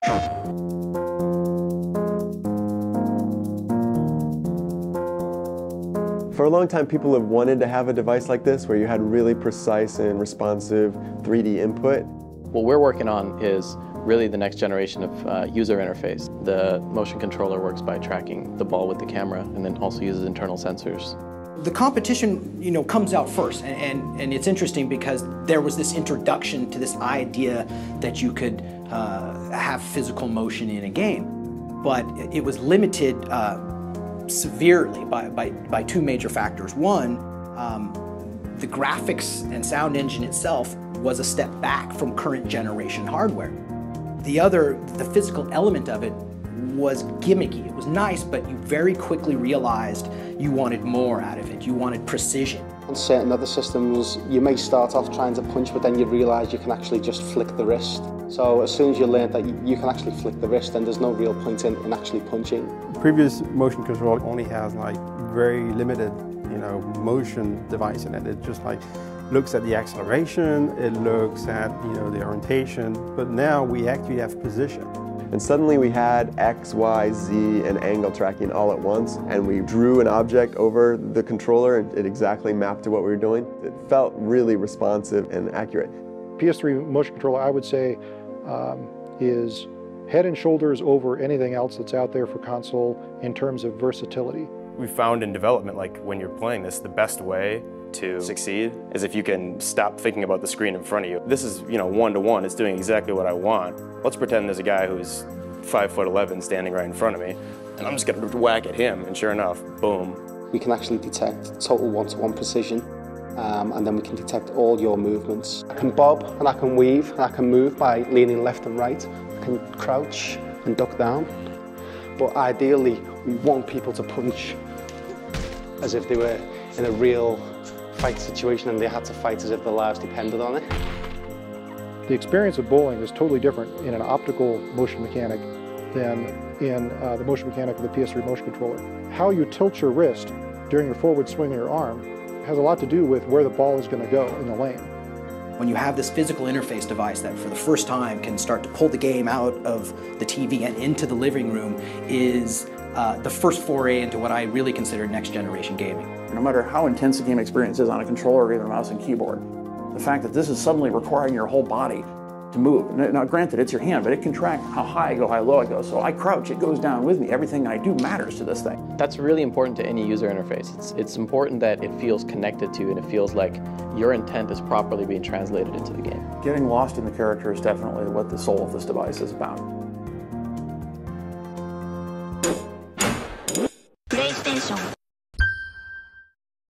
For a long time, people have wanted to have a device like this where you had really precise and responsive 3D input. What we're working on is really the next generation of user interface. The motion controller works by tracking the ball with the camera and then also uses internal sensors. The competition, comes out first, and it's interesting because there was this introduction to this idea that you could have physical motion in a game, but it was limited severely by two major factors. One, the graphics and sound engine itself was a step back from current generation hardware. The other, the physical element of it, was gimmicky. It was nice, but you very quickly realized you wanted more out of it. You wanted precision. On certain other systems, you may start off trying to punch, but then you realize you can actually just flick the wrist. So as soon as you learn that you can actually flick the wrist, then there's no real point in actually punching. Previous motion control only has like very limited, motion device in it. It just looks at the acceleration, it looks at, the orientation, but now we actually have position. And suddenly we had X, Y, Z, and angle tracking all at once, and we drew an object over the controller and it exactly mapped to what we were doing. It felt really responsive and accurate. PS3 motion controller, I would say, is head and shoulders over anything else that's out there for console in terms of versatility. We found in development, when you're playing this, the best way to succeed is if you can stop thinking about the screen in front of you. This is, one-to-one, it's doing exactly what I want. Let's pretend there's a guy who's 5'11" standing right in front of me, and I'm just gonna whack at him, and sure enough, boom. We can actually detect total one-to-one precision, and then we can detect all your movements. I can bob, and I can weave, and I can move by leaning left and right. I can crouch and duck down. But ideally, we want people to punch as if they were in a real fight situation and they had to fight as if their lives depended on it. The experience of bowling is totally different in an optical motion mechanic than in the motion mechanic of the PS3 motion controller. How you tilt your wrist during your forward swing of your arm has a lot to do with where the ball is going to go in the lane. When you have this physical interface device that for the first time can start to pull the game out of the TV and into the living room is the first foray into what I really consider next generation gaming. No matter how intense the game experience is on a controller or even a mouse and keyboard, the fact that this is suddenly requiring your whole body to move. Now granted, it's your hand, but it can track how high I go, how low I go. So I crouch, it goes down with me. Everything I do matters to this thing. That's really important to any user interface. It's important that it feels connected to and it feels like your intent is properly being translated into the game. Getting lost in the character is definitely what the soul of this device is about. PlayStation